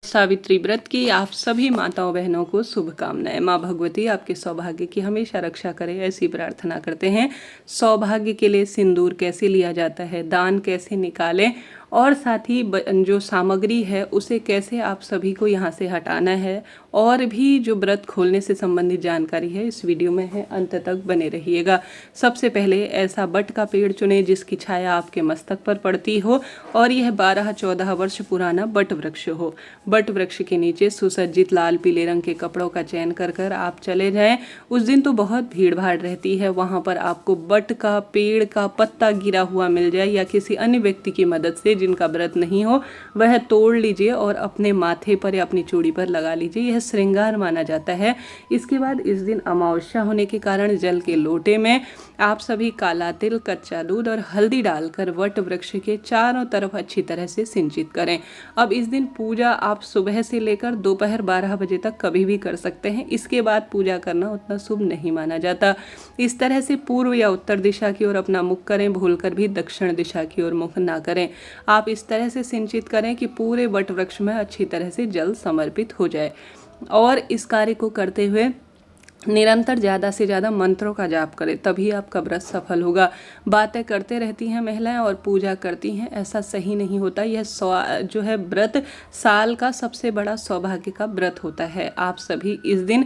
सावित्री व्रत की आप सभी माताओं बहनों को शुभकामनाएं। माँ भगवती आपके सौभाग्य की हमेशा रक्षा करे, ऐसी प्रार्थना करते हैं। सौभाग्य के लिए सिंदूर कैसे लिया जाता है, दान कैसे निकालें और साथ ही जो सामग्री है उसे कैसे आप सभी को यहाँ से हटाना है, और भी जो व्रत खोलने से संबंधित जानकारी है इस वीडियो में है, अंत तक बने रहिएगा। सबसे पहले ऐसा बट का पेड़ चुनें जिसकी छाया आपके मस्तक पर पड़ती हो और यह 12-14 वर्ष पुराना बट वृक्ष हो। बट वृक्ष के नीचे सुसज्जित लाल पीले रंग के कपड़ों का चयन कर कर आप चले जाएं। उस दिन तो बहुत भीड़ भाड़ रहती है, वहाँ पर आपको बट का पेड़ का पत्ता गिरा हुआ मिल जाए या किसी अन्य व्यक्ति की मदद से जिनका व्रत नहीं हो वह तोड़ लीजिए और अपने माथे पर या अपनी चूड़ी पर लगा लीजिए, यह श्रृंगार माना जाता है। इसके बाद इस दिन अमावस्या होने के कारण जल के लोटे में आप सभी काला तिल, कच्चा दूध और हल्दी डालकर वट वृक्ष के चारों तरफ अच्छी तरह से सिंचित करें। अब इस दिन पूजा आप सुबह से लेकर दोपहर 12 बजे तक कभी भी कर सकते हैं, इसके बाद पूजा करना उतना शुभ नहीं माना जाता। इस तरह से पूर्व या उत्तर दिशा की ओर अपना मुख करें, भूलकर भी दक्षिण दिशा की ओर मुख ना करें। आप इस तरह से सिंचित करें कि पूरे वट वृक्ष में अच्छी तरह से जल समर्पित हो जाए, और इस कार्य को करते हुए निरंतर ज़्यादा से ज़्यादा मंत्रों का जाप करें, तभी आपका व्रत सफल होगा। बातें करते रहती हैं महिलाएं और पूजा करती हैं, ऐसा सही नहीं होता। यह जो है व्रत साल का सबसे बड़ा सौभाग्य का व्रत होता है। आप सभी इस दिन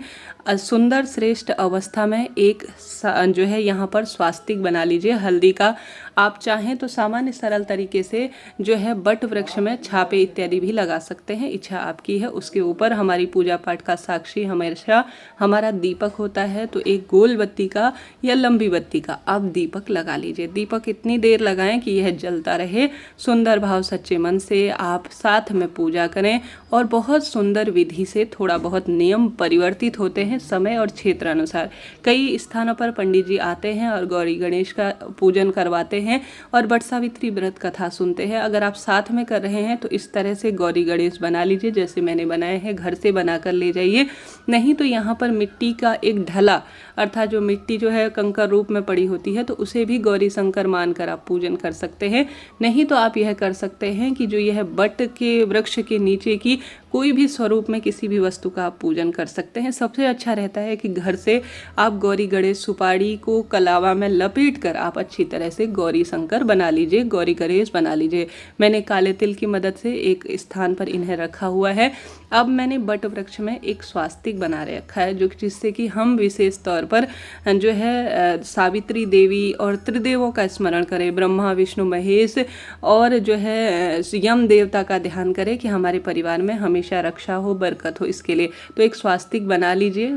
सुंदर श्रेष्ठ अवस्था में एक जो है यहाँ पर स्वास्तिक बना लीजिए हल्दी का। आप चाहें तो सामान्य सरल तरीके से जो है बट वृक्ष में छापे इत्यादि भी लगा सकते हैं, इच्छा आपकी है। उसके ऊपर हमारी पूजा पाठ का साक्षी हमेशा हमारा दीपक होता है, तो एक गोल बत्ती का या लंबी बत्ती का आप दीपक लगा लीजिए। दीपक इतनी देर लगाएं कि यह जलता रहे। सुंदर भाव सच्चे मन से आप साथ में पूजा करें और बहुत सुंदर विधि से। थोड़ा बहुत नियम परिवर्तित होते हैं समय और क्षेत्र अनुसार। कई स्थानों पर पंडित जी आते हैं और गौरी गणेश का पूजन करवाते हैं और बट सावित्री व्रत कथा सुनते हैं। अगर आप साथ में कर रहे हैं तो इस तरह से गौरी गणेश बना लीजिए जैसे मैंने बनाए हैं, घर से बनाकर ले जाइए। नहीं तो यहाँ पर मिट्टी का एक ढला, अर्थात जो मिट्टी जो है कंकर रूप में पड़ी होती है, तो उसे भी गौरी शंकर मानकर आप पूजन कर सकते हैं। नहीं तो आप यह कर सकते हैं कि जो यह बट के वृक्ष के नीचे की कोई भी स्वरूप में किसी भी वस्तु का आप पूजन कर सकते हैं। सबसे अच्छा रहता है कि घर से आप गौरी गणेश सुपारी को कलावा में लपेट कर आप अच्छी तरह से गौरी शंकर बना लीजिए, गौरी गणेश बना लीजिए। मैंने काले तिल की मदद से एक स्थान पर इन्हें रखा हुआ है। अब मैंने बट वृक्ष में एक स्वास्तिक बना रखा है, जो जिससे कि हम विशेष तौर पर जो है सावित्री देवी और त्रिदेवों का स्मरण करें, ब्रह्मा विष्णु महेश और जो है यम देवता का ध्यान करें कि हमारे परिवार में हमेशा रक्षा हो, बरकत हो। इसके लिए तो एक स्वास्तिक बना लीजिए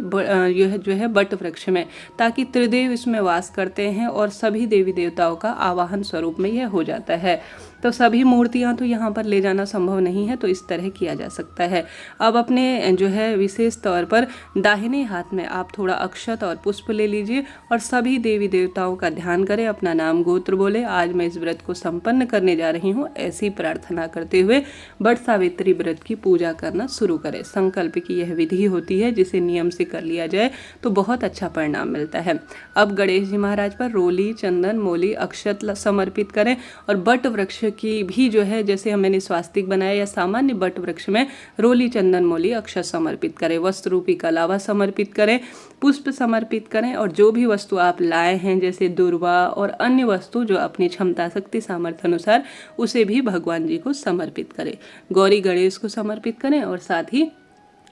यह जो है बट वृक्ष में, ताकि त्रिदेव इसमें वास करते हैं और सभी देवी देवताओं का आवाहन स्वरूप में यह हो जाता है। तो सभी मूर्तियां तो यहाँ पर ले जाना संभव नहीं है, तो इस तरह किया जा सकता है। अब अपने जो है विशेष तौर पर दाहिने हाथ में आप थोड़ा अक्षत और पुष्प ले लीजिए और सभी देवी देवताओं का ध्यान करें, अपना नाम गोत्र बोले। आज मैं इस व्रत को संपन्न करने जा रही हूँ, ऐसी प्रार्थना करते हुए बट सावित्री व्रत की पूजा करना शुरू करें। संकल्प की यह विधि होती है, जिसे नियम से कर लिया जाए तो बहुत अच्छा परिणाम मिलता है। अब गणेश जी महाराज पर रोली, चंदन, मोली, अक्षत समर्पित करें और बट वृक्ष की भी जो है जैसे मैंने स्वास्तिक बनाया या सामान्य बट वृक्ष में रोली, चंदन, मोली, अक्षत समर्पित करें। वस्त्र रूपी कलावा समर्पित करें, पुष्प समर्पित करें और जो भी वस्तु आप लाए हैं जैसे दुर्वा और अन्य वस्तु जो अपनी क्षमता शक्ति सामर्थ्य अनुसार उसे भी भगवान जी को समर्पित करें। गौरी गणेश को समर्पित करें और साथ ही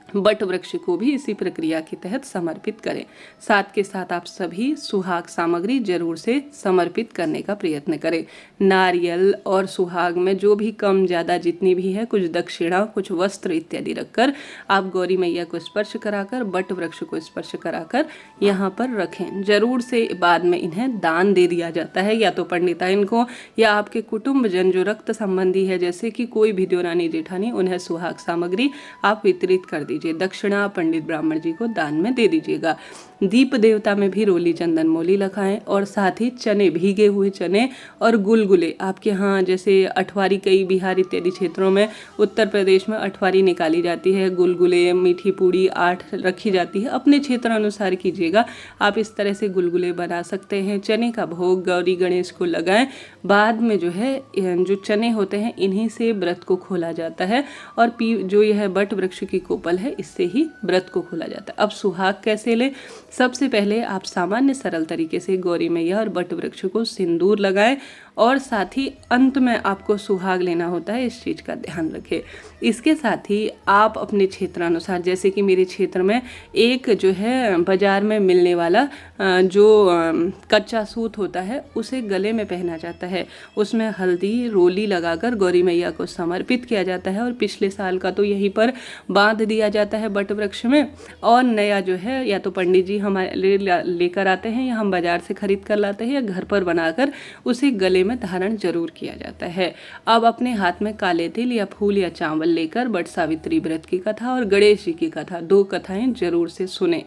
बट वृक्ष को भी इसी प्रक्रिया के तहत समर्पित करें। साथ के साथ आप सभी सुहाग सामग्री जरूर से समर्पित करने का प्रयत्न करें। नारियल और सुहाग में जो भी कम ज़्यादा जितनी भी है, कुछ दक्षिणा, कुछ वस्त्र इत्यादि रखकर आप गौरी मैया को स्पर्श कराकर, बट वृक्ष को स्पर्श कराकर यहाँ पर रखें। जरूर से बाद में इन्हें दान दे दिया जाता है, या तो पंडिताइन को या आपके कुटुंबजन जो रक्त संबंधी है, जैसे कि कोई भी देवरानी जेठानी, उन्हें सुहाग सामग्री आप वितरित कर दीजिए। दीजिए। दक्षिणा पंडित ब्राह्मण जी को दान में दे दीजिएगा। दीप देवता में भी रोली चंदन मोली लगाएं और साथ ही चने, भीगे हुए चने और गुलगुले, आपके यहाँ जैसे अठवारी, कई बिहार इत्यादि क्षेत्रों में, उत्तर प्रदेश में अठवारी निकाली जाती है, गुलगुले, मीठी पूड़ी 8 रखी जाती है, अपने क्षेत्र अनुसार कीजिएगा। आप इस तरह से गुलगुले बना सकते हैं। चने का भोग गौरी गणेश को लगाएं। बाद में जो है जो चने होते हैं इन्हीं से व्रत को खोला जाता है और जो यह बट वृक्ष की कोपल है इससे ही व्रत को खोला जाता है। अब सुहाग कैसे ले? सबसे पहले आप सामान्य सरल तरीके से गौरी मैया और बट वृक्ष को सिंदूर लगाएं और साथ ही अंत में आपको सुहाग लेना होता है, इस चीज़ का ध्यान रखें। इसके साथ ही आप अपने क्षेत्रानुसार, जैसे कि मेरे क्षेत्र में एक जो है बाज़ार में मिलने वाला जो कच्चा सूत होता है उसे गले में पहना जाता है, उसमें हल्दी रोली लगाकर गौरी मैया को समर्पित किया जाता है और पिछले साल का तो यहीं पर बांध दिया जाता है बट वृक्ष में, और नया जो है या तो पंडित जी हमारे लेकर आते हैं या हम बाज़ार से खरीद कर लाते हैं या घर पर बनाकर उसे गले में धारण जरूर किया जाता है। अब अपने हाथ में काले तिल या फूल या चावल लेकर बट सावित्री व्रत की कथा और गणेश जी की कथा, 2 कथाएं जरूर से सुने।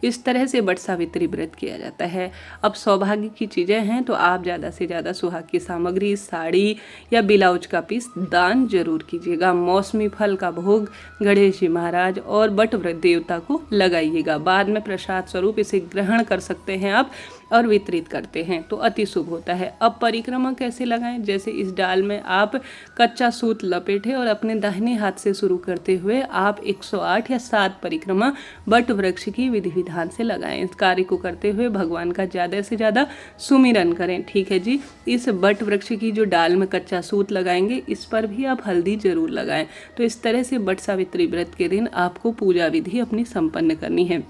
इस तरह से बट सावित्री व्रत किया जाता है। अब सौभाग्य की चीज़ें हैं तो आप ज़्यादा से ज़्यादा सुहाग की सामग्री, साड़ी या ब्लाउज का पीस दान जरूर कीजिएगा। मौसमी फल का भोग गणेश जी महाराज और बट व्रत देवता को लगाइएगा। बाद में प्रसाद स्वरूप इसे ग्रहण कर सकते हैं आप और वितरित करते हैं तो अति शुभ होता है। अब परिक्रमा कैसे लगाएं? जैसे इस डाल में आप कच्चा सूत लपेटें और अपने दाहिने हाथ से शुरू करते हुए आप 108 या 7 परिक्रमा बट वृक्ष की विधि विधान से लगाएं। इस कार्य को करते हुए भगवान का ज़्यादा से ज़्यादा सुमिरन करें। ठीक है जी। इस बट वृक्ष की जो डाल में कच्चा सूत लगाएंगे इस पर भी आप हल्दी जरूर लगाएं। तो इस तरह से बट सावित्री व्रत के दिन आपको पूजा विधि अपनी संपन्न करनी है।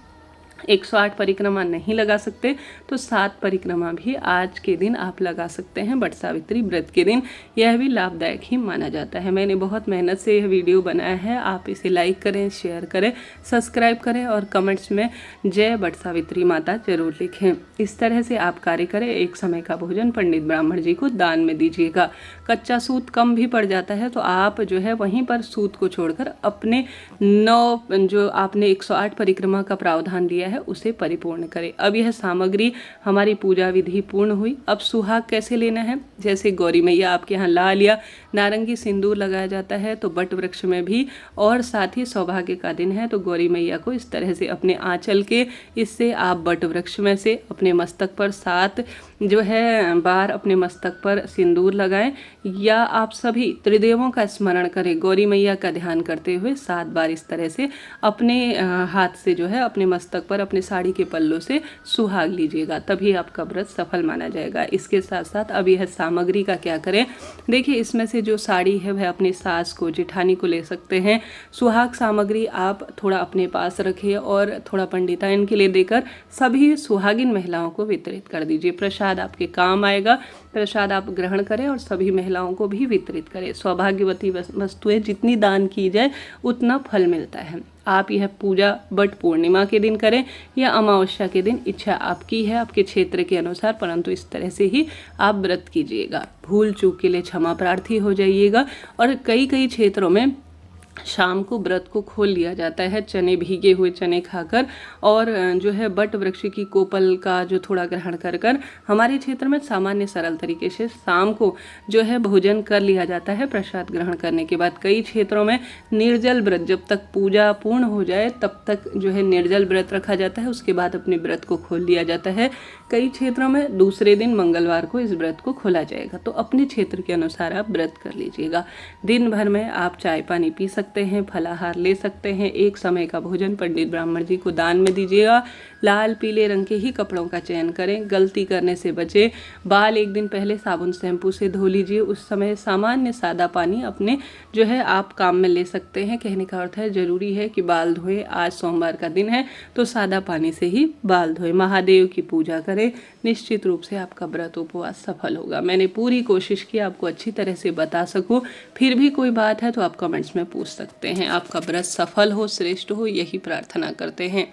108 परिक्रमा नहीं लगा सकते तो 7 परिक्रमा भी आज के दिन आप लगा सकते हैं बट सावित्री व्रत के दिन। यह भी लाभदायक ही माना जाता है। मैंने बहुत मेहनत से यह वीडियो बनाया है। आप इसे लाइक करें, शेयर करें, सब्सक्राइब करें और कमेंट्स में जय बट सावित्री माता जरूर लिखें। इस तरह से आप कार्य करें। एक समय का भोजन पंडित ब्राह्मण जी को दान में दीजिएगा। कच्चा सूत कम भी पड़ जाता है तो आप जो है वहीं पर सूत को छोड़कर अपने 9 जो आपने 108 परिक्रमा का प्रावधान लिया है उसे परिपूर्ण करें। अब यह सामग्री हमारी पूजा विधि पूर्ण हुई। अब सुहाग कैसे लेना है? जैसे गौरी मैया आपके यहाँ लाल या नारंगी सिंदूर लगाया जाता है तो बट वृक्ष में भी, और साथ ही सौभाग्य का दिन है तो गौरी मैया को इस तरह से अपने आंचल के इससे आप बट वृक्ष में से अपने मस्तक पर 7 जो है बार अपने मस्तक पर सिंदूर लगाएं या आप सभी त्रिदेवों का स्मरण करें, गौरी मैया का ध्यान करते हुए 7 बार इस तरह से अपने हाथ से जो है अपने मस्तक पर अपने साड़ी के पल्लों से सुहाग लीजिएगा, तभी आपका व्रत सफल माना जाएगा। इसके साथ साथ अब यह सामग्री का क्या करें? देखिए इसमें से जो साड़ी है वह अपनी सास को, जेठानी को ले सकते हैं। सुहाग सामग्री आप थोड़ा अपने पास रखिए और थोड़ा पंडिताइन के लिए देकर सभी सुहागिन महिलाओं को वितरित कर दीजिए। प्रसाद आपके काम आएगा। प्रसाद आप ग्रहण करें और सभी महिलाओं को भी वितरित करें। सौभाग्यवती वस्तुएं जितनी दान की जाए उतना फल मिलता है। आप यह पूजा बट पूर्णिमा के दिन करें या अमावस्या के दिन, इच्छा आपकी है आपके क्षेत्र के अनुसार, परंतु इस तरह से ही आप व्रत कीजिएगा। भूल चूक के लिए क्षमा प्रार्थी हो जाइएगा। और कई क्षेत्रों में शाम को व्रत को खोल लिया जाता है चने, भीगे हुए चने खाकर और जो है बट वृक्ष की कोपल का जो थोड़ा ग्रहण कर कर हमारे क्षेत्र में सामान्य सरल तरीके से शाम को जो है भोजन कर लिया जाता है प्रसाद ग्रहण करने के बाद। कई क्षेत्रों में निर्जल व्रत, जब तक पूजा पूर्ण हो जाए तब तक जो है निर्जल व्रत रखा जाता है, उसके बाद अपने व्रत को खोल लिया जाता है। कई क्षेत्रों में दूसरे दिन मंगलवार को इस व्रत को खोला जाएगा। तो अपने क्षेत्र के अनुसार आप व्रत कर लीजिएगा। दिन भर में आप चाय पानी पी सकते हैं, फलाहार ले सकते हैं। एक समय का भोजन पंडित ब्राह्मण जी को दान में दीजिएगा। लाल पीले रंग के ही कपड़ों का चयन करें। गलती करने से बचें। बाल एक दिन पहले साबुन शैम्पू से धो लीजिए। उस समय सामान्य सादा पानी अपने जो है आप काम में ले सकते हैं। कहने का अर्थ है जरूरी है कि बाल धोएं। आज सोमवार का दिन है तो सादा पानी से ही बाल धोएं। महादेव की पूजा करें। निश्चित रूप से आपका व्रत उपवास सफल होगा। मैंने पूरी कोशिश की आपको अच्छी तरह से बता सकूं। फिर भी कोई बात है तो आप कमेंट्स में पूछ सकते हैं। आपका व्रत सफल हो, श्रेष्ठ हो, यही प्रार्थना करते हैं।